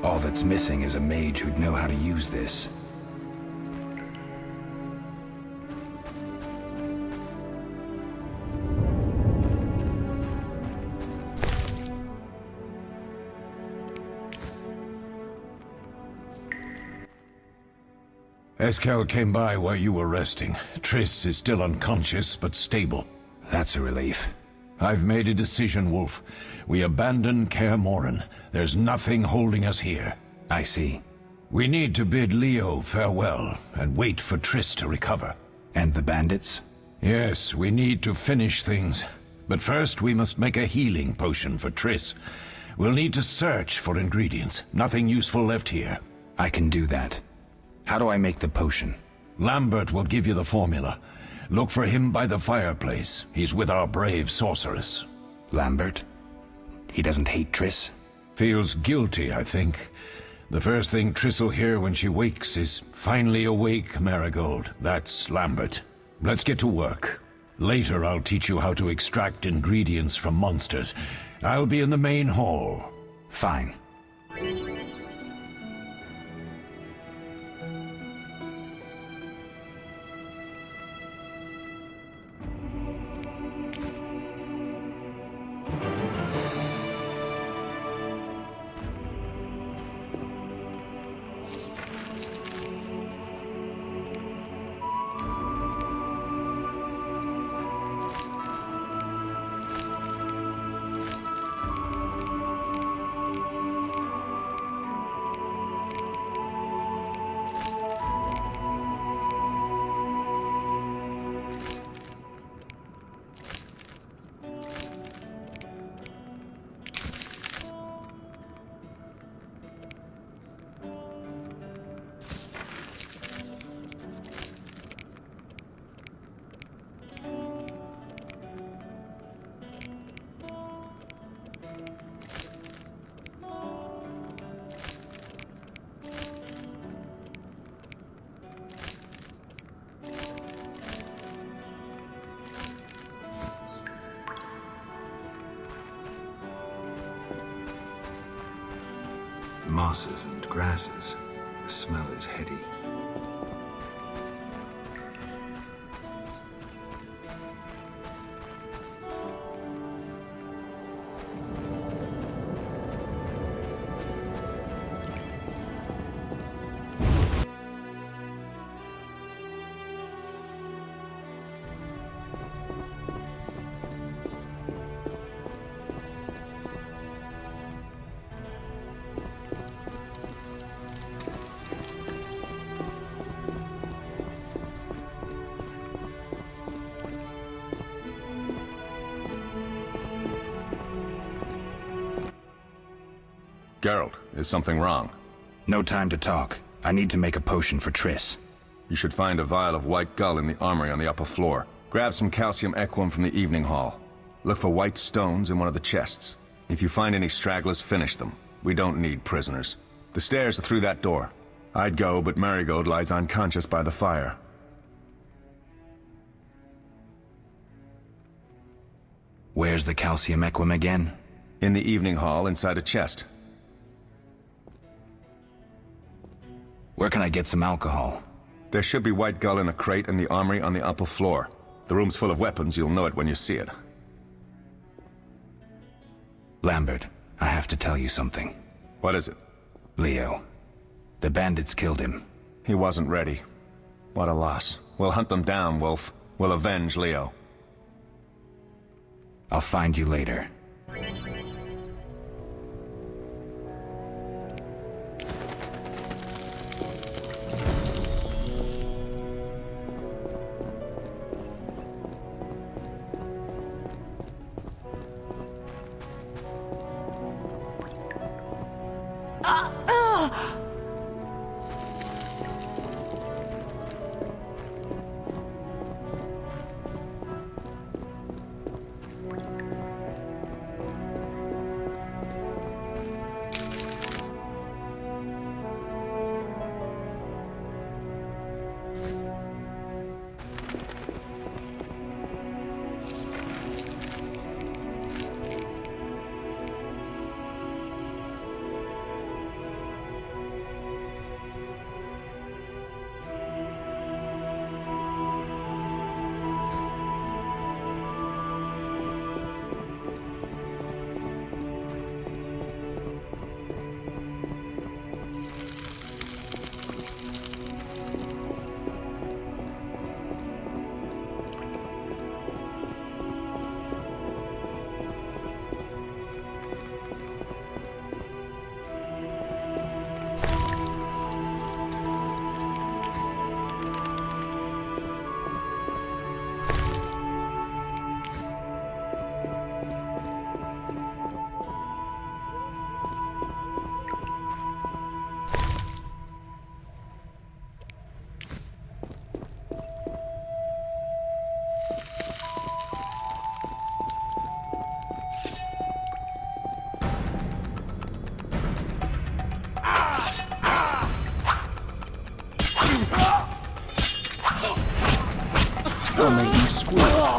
All that's missing is a mage who'd know how to use this. Eskel came by while you were resting. Triss is still unconscious, but stable. That's a relief. I've made a decision, Wolf. We abandon Kaer Morhen. There's nothing holding us here. I see. We need to bid Leo farewell and wait for Triss to recover. And the bandits? Yes, we need to finish things. But first we must make a healing potion for Triss. We'll need to search for ingredients. Nothing useful left here. I can do that. How do I make the potion? Lambert will give you the formula. Look for him by the fireplace. He's with our brave sorceress. Lambert? He doesn't hate Triss? Feels guilty, I think. The first thing Triss will hear when she wakes is, "Finally awake, Marigold." That's Lambert. Let's get to work. Later I'll teach you how to extract ingredients from monsters. I'll be in the main hall. Fine. Mosses and grasses. The smell is heady. Geralt, is something wrong? No time to talk. I need to make a potion for Triss. You should find a vial of white gull in the armory on the upper floor. Grab some calcium equum from the evening hall. Look for white stones in one of the chests. If you find any stragglers, finish them. We don't need prisoners. The stairs are through that door. I'd go, but Marigold lies unconscious by the fire. Where's the calcium equum again? In the evening hall, inside a chest. Where can I get some alcohol? There should be white gull in a crate in the armory on the upper floor. The room's full of weapons, you'll know it when you see it. Lambert, I have to tell you something. What is it? Leo. The bandits killed him. He wasn't ready. What a loss. We'll hunt them down, Wolf. We'll avenge Leo. I'll find you later. make you squeal.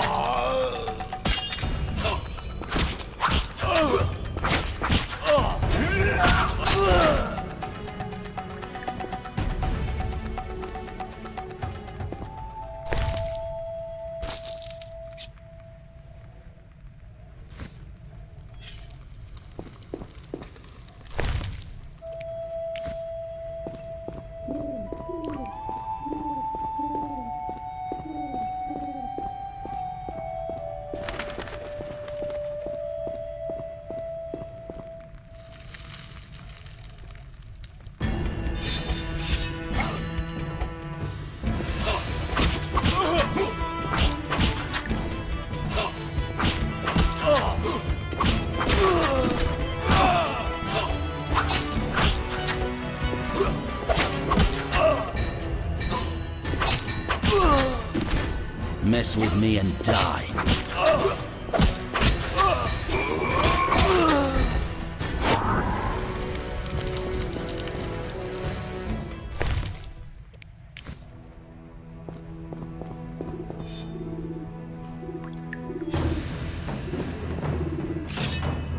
Mess with me and die.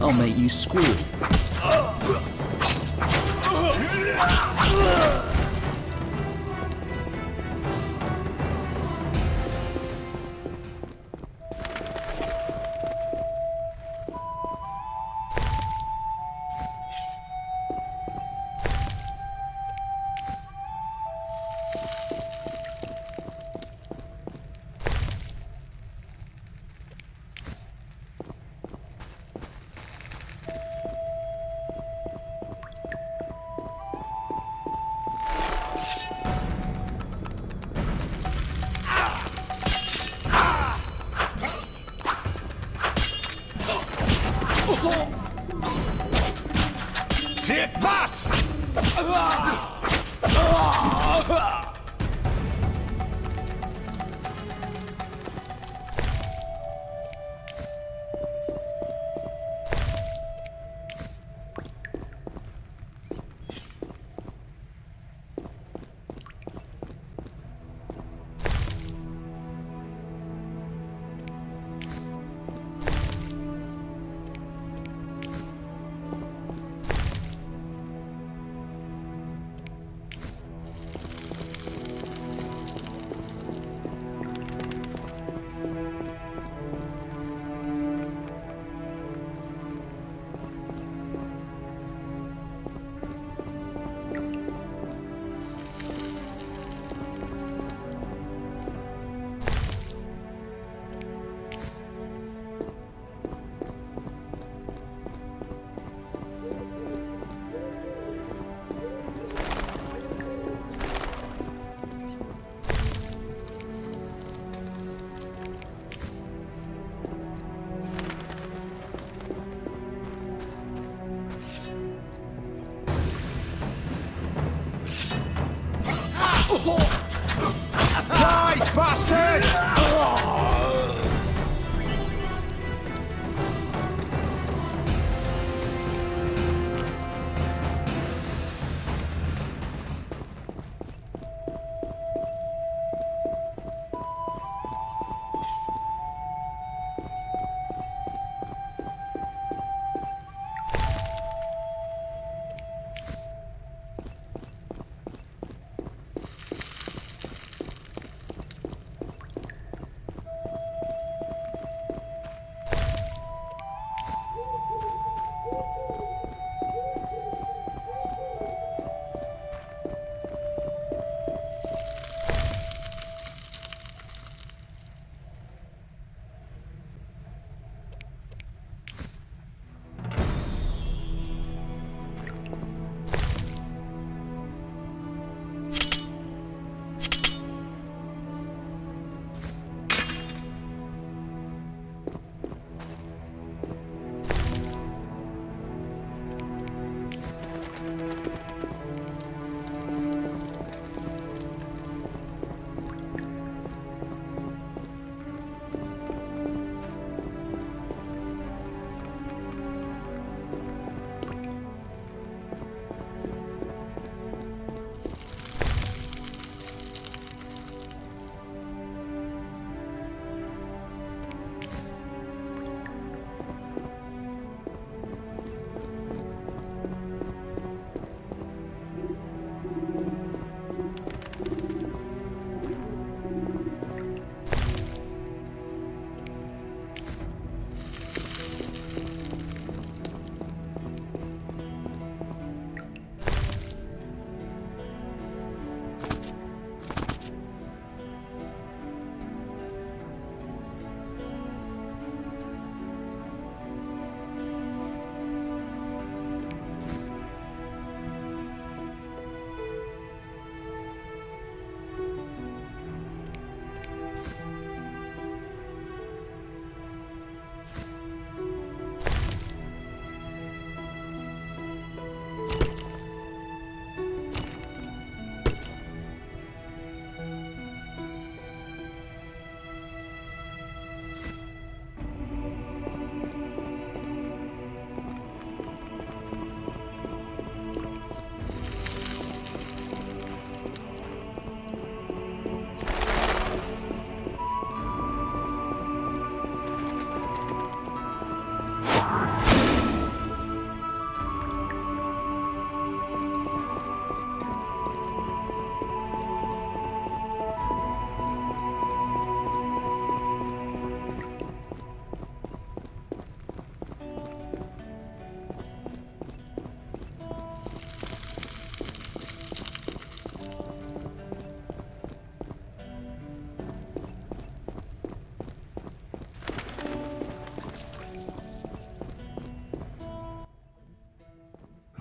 I'll make you squeal. Take that!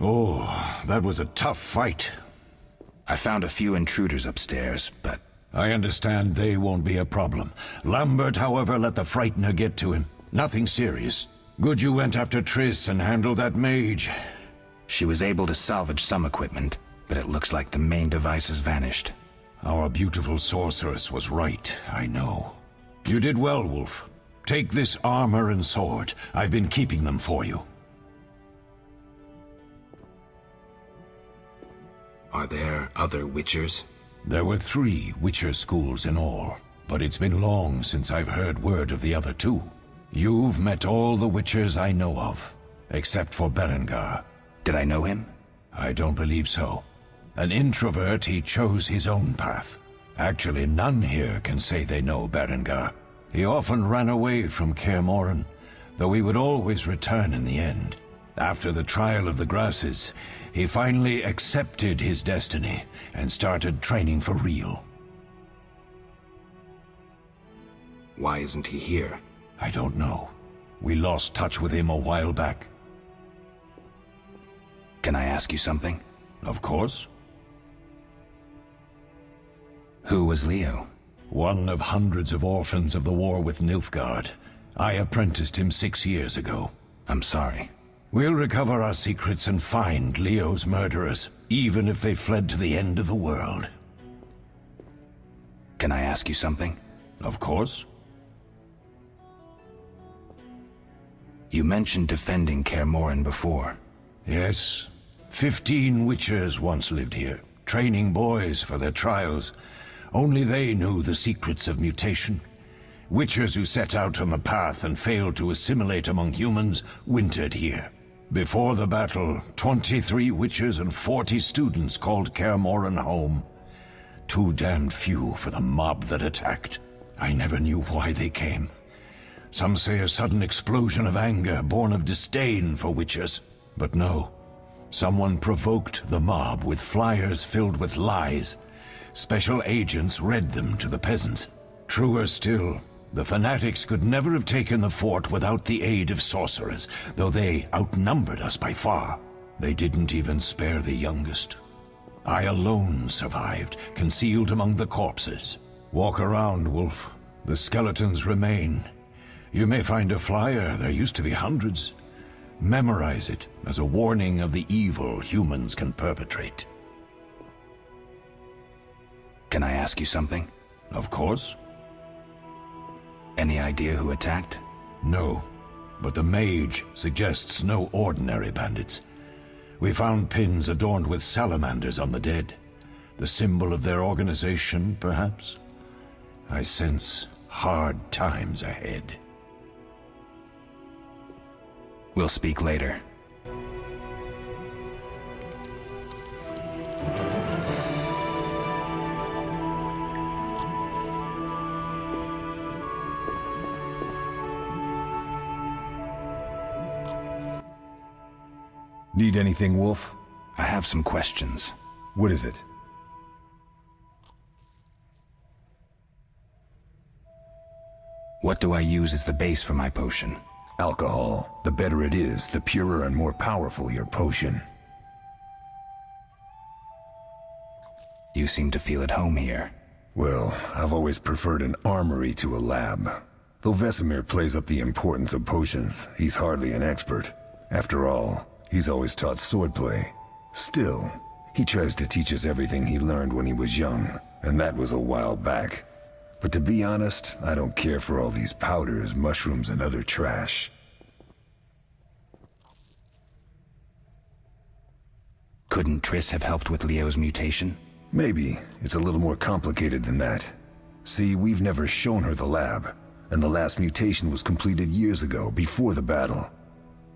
Oh, that was a tough fight. I found a few intruders upstairs, but... I understand they won't be a problem. Lambert, however, let the Frightener get to him. Nothing serious. Good you went after Triss and handled that mage. She was able to salvage some equipment, but it looks like the main device has vanished. Our beautiful sorceress was right, I know. You did well, Wolf. Take this armor and sword. I've been keeping them for you. Are there other Witchers? There were 3 Witcher schools in all, but it's been long since I've heard word of the other 2. You've met all the Witchers I know of, except for Berengar. Did I know him? I don't believe so. An introvert, he chose his own path. Actually, none here can say they know Berengar. He often ran away from Kaer Morhen, though he would always return in the end. After the trial of the grasses, he finally accepted his destiny and started training for real. Why isn't he here? I don't know. We lost touch with him a while back. Can I ask you something? Of course. Who was Leo? One of hundreds of orphans of the war with Nilfgaard. I apprenticed him 6 years ago. I'm sorry. We'll recover our secrets and find Leo's murderers, even if they fled to the end of the world. Can I ask you something? Of course. You mentioned defending Kaer Morhen before. Yes. 15 Witchers once lived here, training boys for their trials. Only they knew the secrets of mutation. Witchers who set out on the path and failed to assimilate among humans wintered here. Before the battle, 23 Witchers and 40 students called Kaer Morhen home. Too damned few for the mob that attacked. I never knew why they came. Some say a sudden explosion of anger born of disdain for Witchers. But no. Someone provoked the mob with flyers filled with lies. Special agents read them to the peasants. Truer still, the fanatics could never have taken the fort without the aid of sorcerers, though they outnumbered us by far. They didn't even spare the youngest. I alone survived, concealed among the corpses. Walk around, Wolf. The skeletons remain. You may find a flyer, there used to be hundreds. Memorize it as a warning of the evil humans can perpetrate. Can I ask you something? Of course. Any idea who attacked? No, but the mage suggests no ordinary bandits. We found pins adorned with salamanders on the dead. The symbol of their organization, perhaps? I sense hard times ahead. We'll speak later. Need anything, Wolf? I have some questions. What is it? What do I use as the base for my potion? Alcohol. The better it is, the purer and more powerful your potion. You seem to feel at home here. Well, I've always preferred an armory to a lab. Though Vesemir plays up the importance of potions, he's hardly an expert. After all, he's always taught swordplay. Still, he tries to teach us everything he learned when he was young, and that was a while back. But to be honest, I don't care for all these powders, mushrooms, and other trash. Couldn't Triss have helped with Leo's mutation? Maybe. It's a little more complicated than that. See, we've never shown her the lab, and the last mutation was completed years ago, before the battle.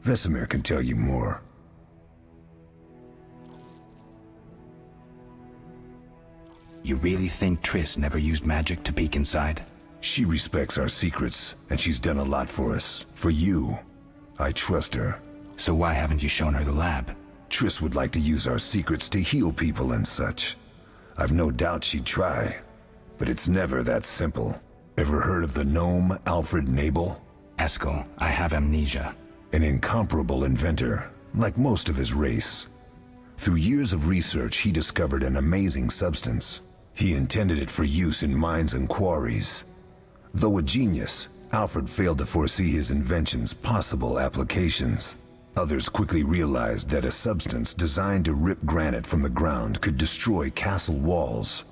Vesemir can tell you more. You really think Triss never used magic to peek inside? She respects our secrets, and she's done a lot for us. For you. I trust her. So why haven't you shown her the lab? Triss would like to use our secrets to heal people and such. I've no doubt she'd try, but it's never that simple. Ever heard of the gnome Alfred Nabel? Eskel, I have amnesia. An incomparable inventor, like most of his race. Through years of research, he discovered an amazing substance. He intended it for use in mines and quarries. Though a genius, Alfred failed to foresee his invention's possible applications. Others quickly realized that a substance designed to rip granite from the ground could destroy castle walls.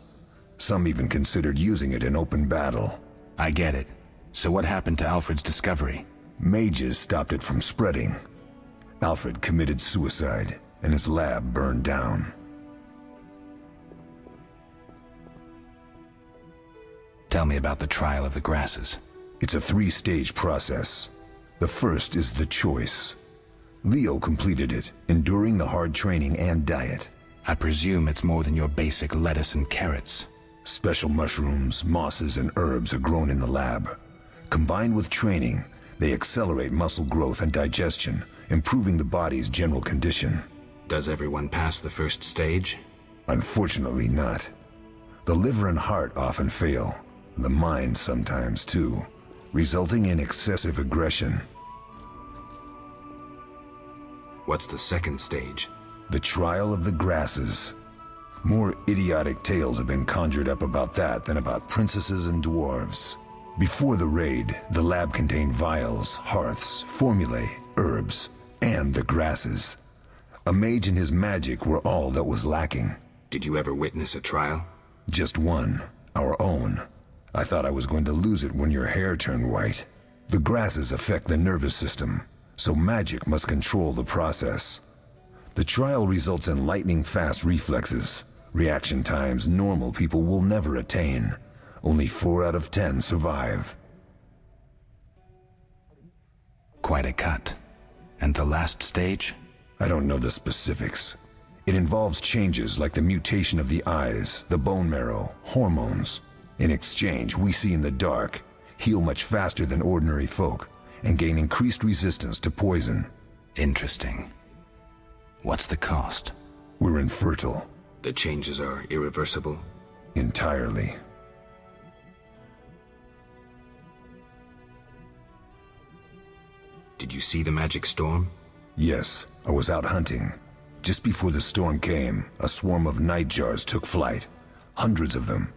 Some even considered using it in open battle. I get it. So what happened to Alfred's discovery? Mages stopped it from spreading. Alfred committed suicide, and his lab burned down. Tell me about the trial of the grasses. It's a three-stage process. The first is the choice. Leo completed it, enduring the hard training and diet. I presume it's more than your basic lettuce and carrots. Special mushrooms, mosses, and herbs are grown in the lab. Combined with training, they accelerate muscle growth and digestion, improving the body's general condition. Does everyone pass the first stage? Unfortunately not. The liver and heart often fail, the mind sometimes too, resulting in excessive aggression. What's the second stage? The trial of the grasses. More idiotic tales have been conjured up about that than about princesses and dwarves. Before the raid, the lab contained vials, hearths, formulae, herbs, and the grasses. A mage and his magic were all that was lacking. Did you ever witness a trial? Just one, our own. I thought I was going to lose it when your hair turned white. The grasses affect the nervous system, so magic must control the process. The trial results in lightning-fast reflexes, reaction times normal people will never attain. Only 4 out of 10 survive. Quite a cut. And the last stage? I don't know the specifics. It involves changes like the mutation of the eyes, the bone marrow, hormones. In exchange, we see in the dark, heal much faster than ordinary folk, and gain increased resistance to poison. Interesting. What's the cost? We're infertile. The changes are irreversible? Entirely. Did you see the magic storm? Yes, I was out hunting. Just before the storm came, a swarm of nightjars took flight. Hundreds of them.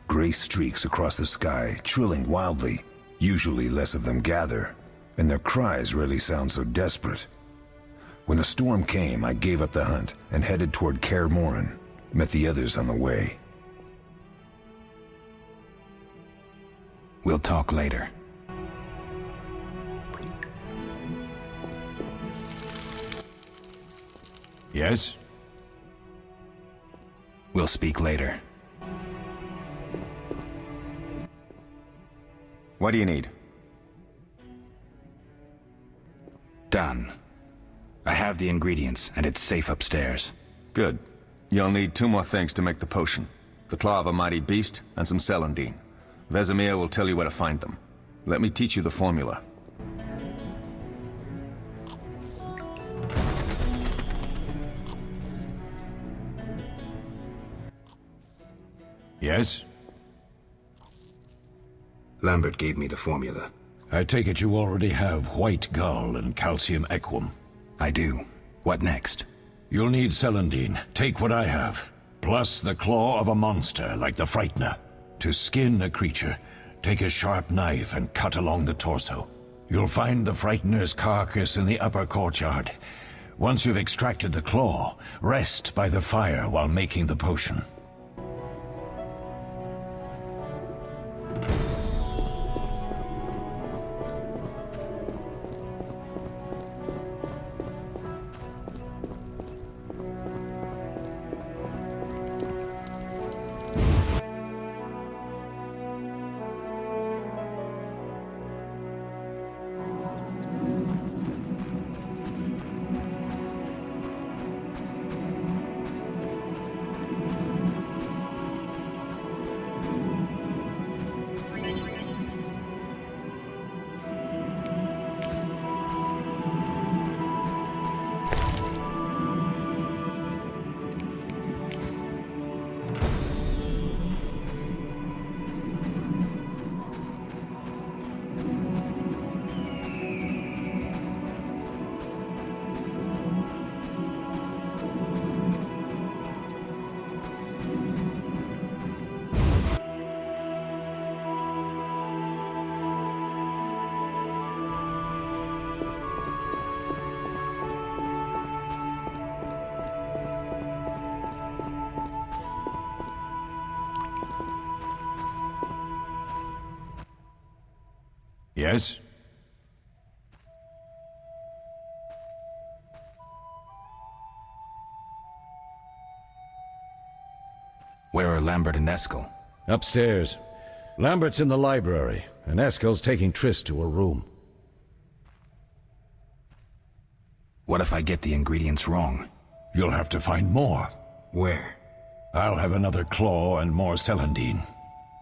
Gray streaks across the sky, trilling wildly. Usually less of them gather, and their cries rarely sound so desperate. When the storm came, I gave up the hunt and headed toward Kaer Morhen. Met the others on the way. We'll talk later. Yes? We'll speak later. What do you need? Done. I have the ingredients, and it's safe upstairs. Good. You'll need 2 more things to make the potion. The claw of a mighty beast, and some celandine. Vesemir will tell you where to find them. Let me teach you the formula. Yes? Lambert gave me the formula. I take it you already have white gall and calcium equum. I do. What next? You'll need celandine. Take what I have. Plus the claw of a monster, like the Frightener. To skin a creature, take a sharp knife and cut along the torso. You'll find the Frightener's carcass in the upper courtyard. Once you've extracted the claw, rest by the fire while making the potion. Yes? Where are Lambert and Eskel? Upstairs. Lambert's in the library, and Eskel's taking Triss to her room. What if I get the ingredients wrong? You'll have to find more. Where? I'll have another claw and more celandine.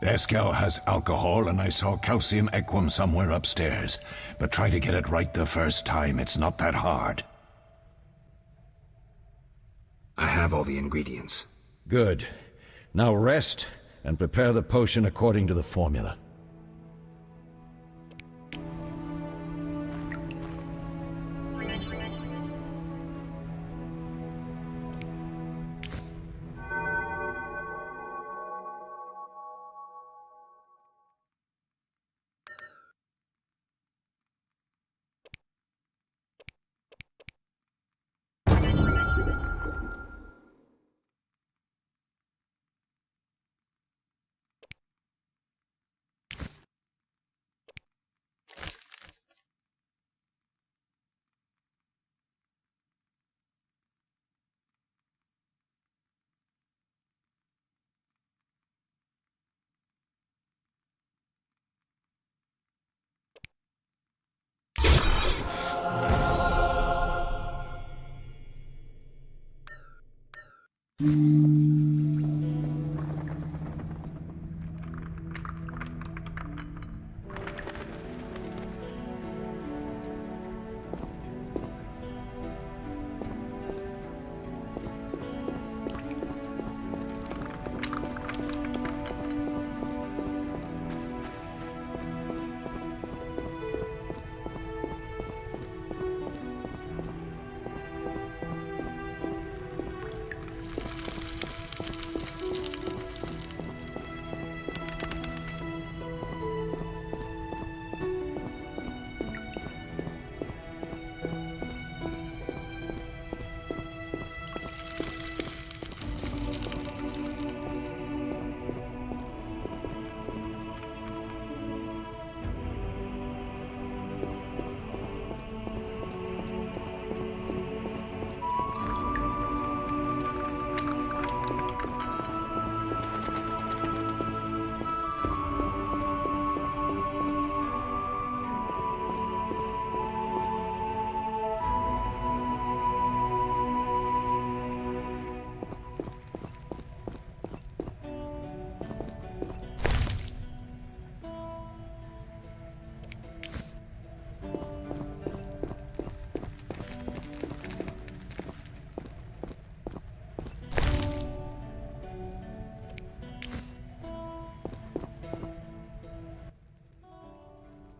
Eskel has alcohol, and I saw calcium equum somewhere upstairs. But try to get it right the first time. It's not that hard. I have all the ingredients. Good. Now rest, and prepare the potion according to the formula.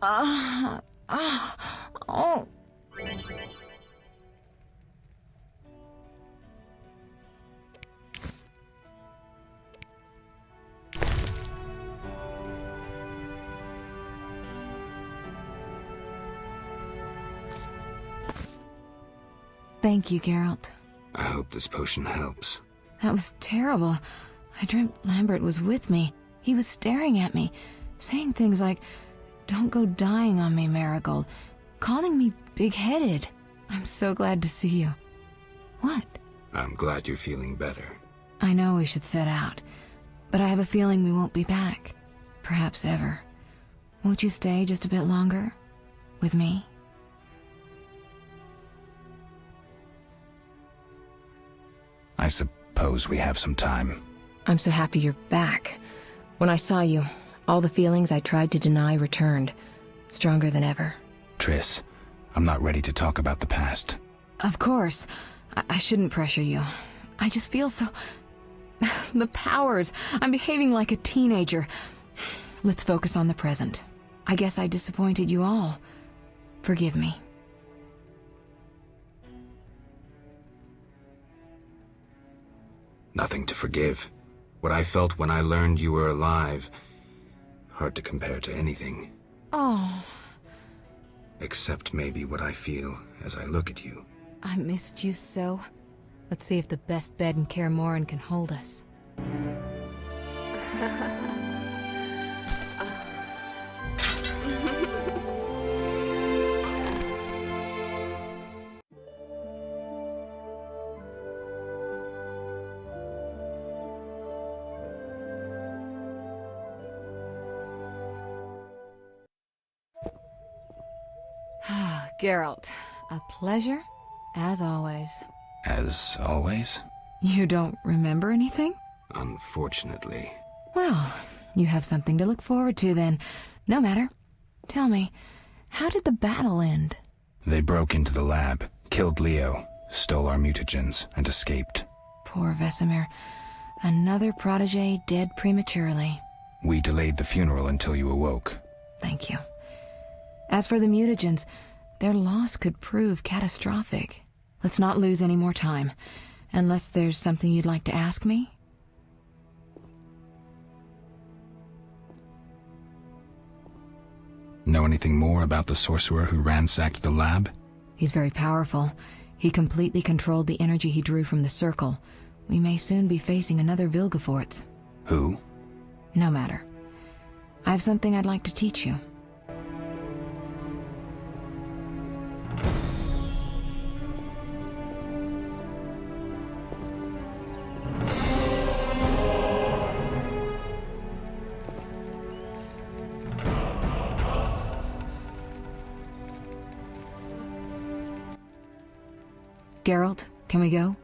Oh. Thank you, Geralt. I hope this potion helps. That was terrible. I dreamt Lambert was with me. He was staring at me, saying things like, "Don't go dying on me, Marigold," calling me big-headed. I'm so glad to see you. What? I'm glad you're feeling better. I know we should set out, but I have a feeling we won't be back. Perhaps ever. Won't you stay just a bit longer? With me? I suppose we have some time. I'm so happy you're back. When I saw you, all the feelings I tried to deny returned, stronger than ever. Triss, I'm not ready to talk about the past. Of course. I shouldn't pressure you. I just feel so... The powers. I'm behaving like a teenager. Let's focus on the present. I guess I disappointed you all. Forgive me. Nothing to forgive. What I felt when I learned you were alive, hard to compare to anything. Oh, Except maybe what I feel as I look at you. I missed you so. Let's see if the best bed in Kaer Morhen can hold us. Geralt, a pleasure, as always. As always? You don't remember anything? Unfortunately. Well, you have something to look forward to then. No matter. Tell me, how did the battle end? They broke into the lab, killed Leo, stole our mutagens, and escaped. Poor Vesemir. Another protege dead prematurely. We delayed the funeral until you awoke. Thank you. As for the mutagens, their loss could prove catastrophic. Let's not lose any more time. Unless there's something you'd like to ask me? Know anything more about the sorcerer who ransacked the lab? He's very powerful. He completely controlled the energy he drew from the circle. We may soon be facing another Vilgefortz. Who? No matter. I have something I'd like to teach you. Geralt, can we go?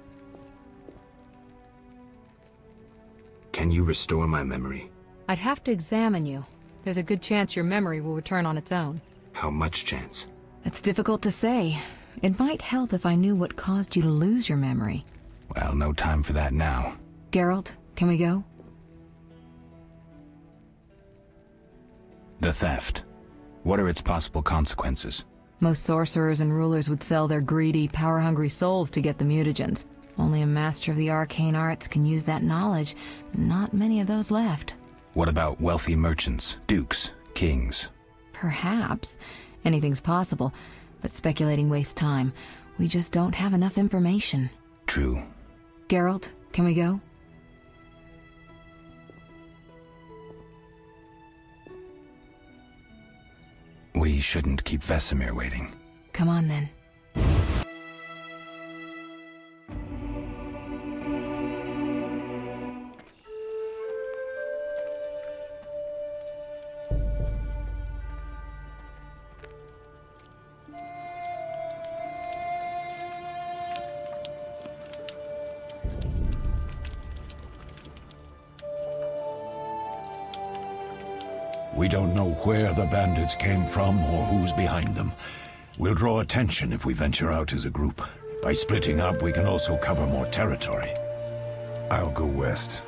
Can you restore my memory? I'd have to examine you. There's a good chance your memory will return on its own. How much chance? It's difficult to say. It might help if I knew what caused you to lose your memory. Well, no time for that now. Geralt, can we go? The theft. What are its possible consequences? Most sorcerers and rulers would sell their greedy, power-hungry souls to get the mutagens. Only a master of the arcane arts can use that knowledge. Not many of those left. What about wealthy merchants, dukes, kings? Perhaps. Anything's possible, but speculating wastes time. We just don't have enough information. True. Geralt, can we go? We shouldn't keep Vesemir waiting. Come on then. We don't know where the bandits came from or who's behind them. We'll draw attention if we venture out as a group. By splitting up, we can also cover more territory. I'll go west.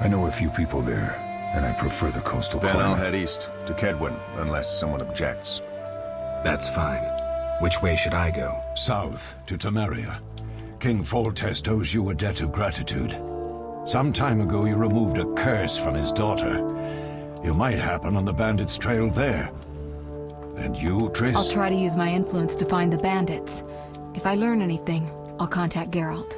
I know a few people there, and I prefer the coastal Then climate. I'll head east, to Kedwin, unless someone objects. That's fine. Which way should I go? South, to Temeria. King Foltest owes you a debt of gratitude. Some time ago, you removed a curse from his daughter. You might happen on the bandits' trail there. And you, Triss? I'll try to use my influence to find the bandits. If I learn anything, I'll contact Geralt.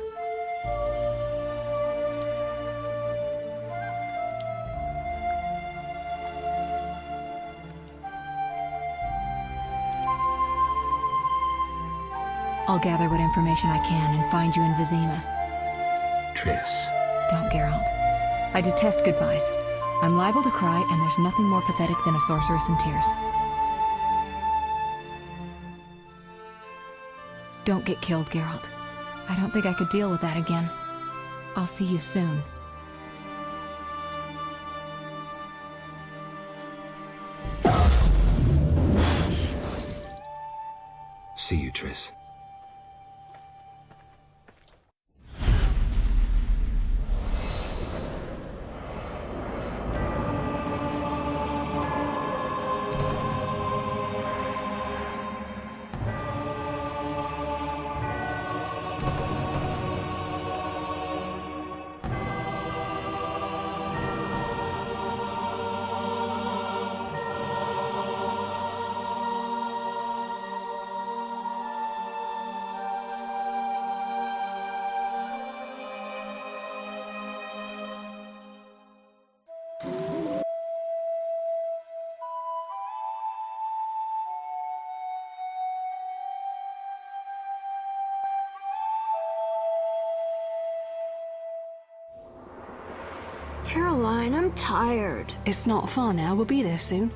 I'll gather what information I can and find you in Vizima. Triss. Don't, Geralt. I detest goodbyes. I'm liable to cry, and there's nothing more pathetic than a sorceress in tears. Don't get killed, Geralt. I don't think I could deal with that again. I'll see you soon. See you, Triss. Caroline, I'm tired. It's not far now. We'll be there soon.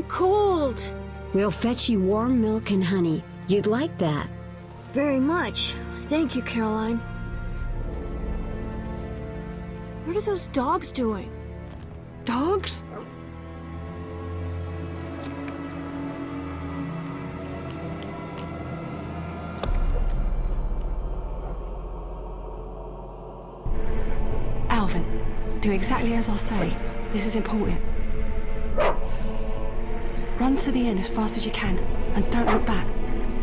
I'm cold. We'll fetch you warm milk and honey. You'd like that. Very much. Thank you, Caroline. What are those dogs doing? Dogs? Alvin, do exactly as I say. This is important. Run to the inn as fast as you can, and don't look back.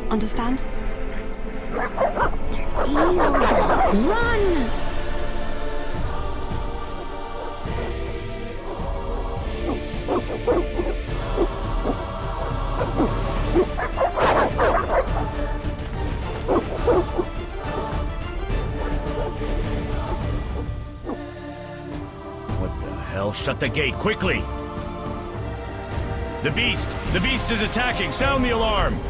Understand? They're evil dogs. Run! What the hell? Shut the gate, quickly! The beast! The beast is attacking! Sound the alarm!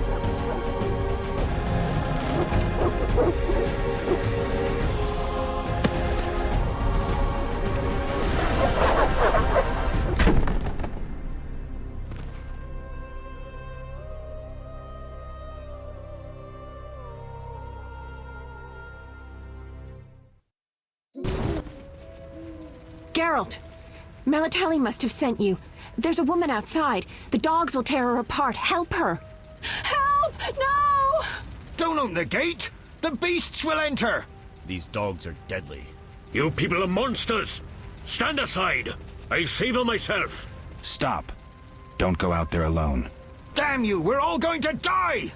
Geralt! Melatelli must have sent you. There's a woman outside. The dogs will tear her apart. Help her! Help! No! Don't open the gate! The beasts will enter! These dogs are deadly. You people are monsters! Stand aside! I'll save her myself! Stop. Don't go out there alone. Damn you! We're all going to die!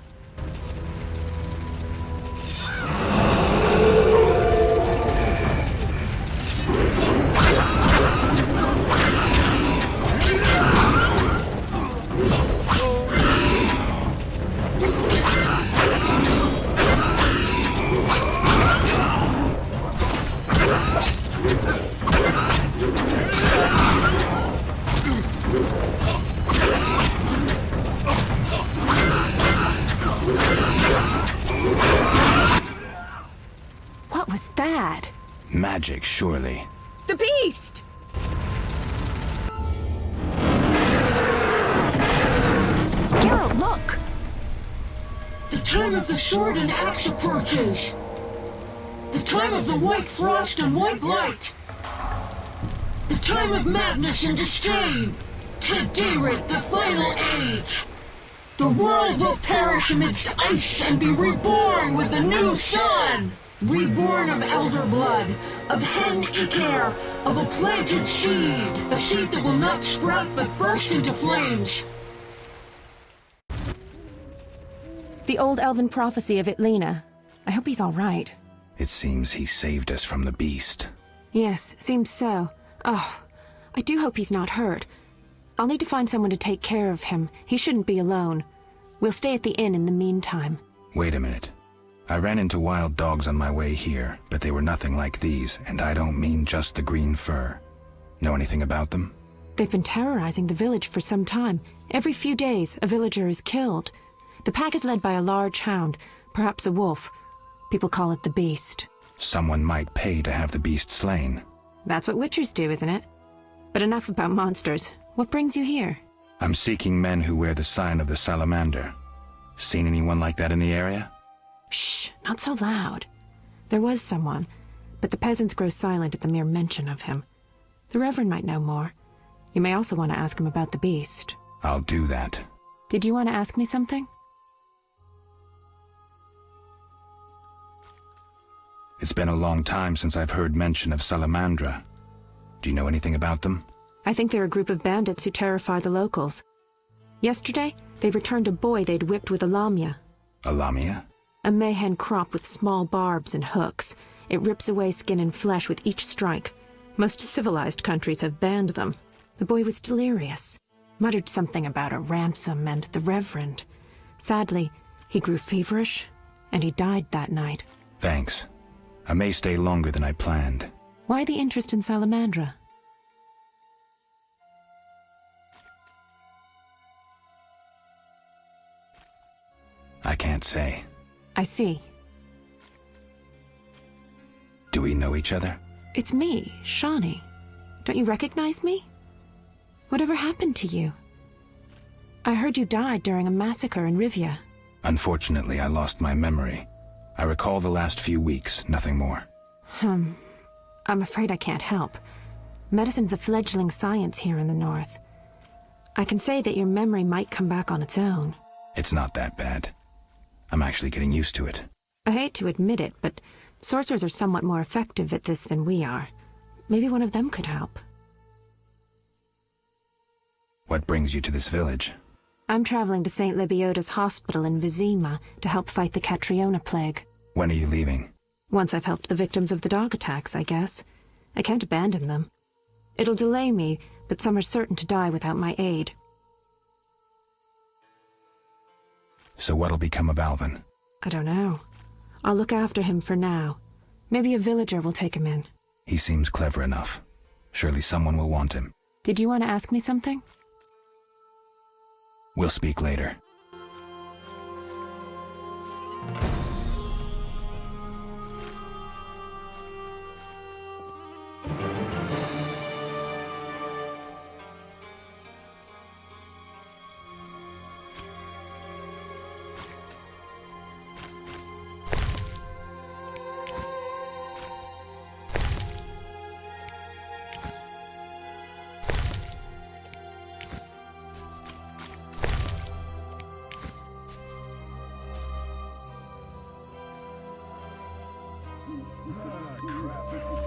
What was that? Magic, surely. The beast! Geralt, look! The time of the sword and axe approaches. The time of the white frost and white light. The time of madness and disdain. Tedirit, the final age. The world will perish amidst ice and be reborn with the new sun. Reborn of elder blood, of hen Icair, of a planted seed. A seed that will not sprout but burst into flames. The old elven prophecy of Itlena. I hope he's all right. It seems he saved us from the beast. Yes, seems so. Oh, I do hope he's not hurt. I'll need to find someone to take care of him. He shouldn't be alone. We'll stay at the inn in the meantime. Wait a minute. I ran into wild dogs on my way here, but they were nothing like these, and I don't mean just the green fur. Know anything about them? They've been terrorizing the village for some time. Every few days, a villager is killed. The pack is led by a large hound, perhaps a wolf. People call it the Beast. Someone might pay to have the beast slain. That's what witchers do, isn't it? But enough about monsters. What brings you here? I'm seeking men who wear the sign of the salamander. Seen anyone like that in the area? Shh, not so loud. There was someone, but the peasants grow silent at the mere mention of him. The Reverend might know more. You may also want to ask him about the beast. I'll do that. Did you want to ask me something? It's been a long time since I've heard mention of Salamandra. Do you know anything about them? I think they're a group of bandits who terrify the locals. Yesterday, they returned a boy they'd whipped with a lamia. A lamia? A mayhen crop with small barbs and hooks. It rips away skin and flesh with each strike. Most civilized countries have banned them. The boy was delirious. Muttered something about a ransom and the Reverend. Sadly, he grew feverish, and he died that night. Thanks. I may stay longer than I planned. Why the interest in Salamandra? I can't say. I see. Do we know each other? It's me, Shawnee. Don't you recognize me? Whatever happened to you? I heard you died during a massacre in Rivia. Unfortunately, I lost my memory. I recall the last few weeks, nothing more. I'm afraid I can't help. Medicine's a fledgling science here in the north. I can say that your memory might come back on its own. It's not that bad. I'm actually getting used to it. I hate to admit it, but sorcerers are somewhat more effective at this than we are. Maybe one of them could help. What brings you to this village? I'm traveling to St. Lebioda's hospital in Vizima to help fight the Catriona plague. When are you leaving? Once I've helped the victims of the dog attacks, I guess. I can't abandon them. It'll delay me, but some are certain to die without my aid. So what'll become of Alvin? I don't know. I'll look after him for now. Maybe a villager will take him in. He seems clever enough. Surely someone will want him. Did you want to ask me something? We'll speak later. Crap.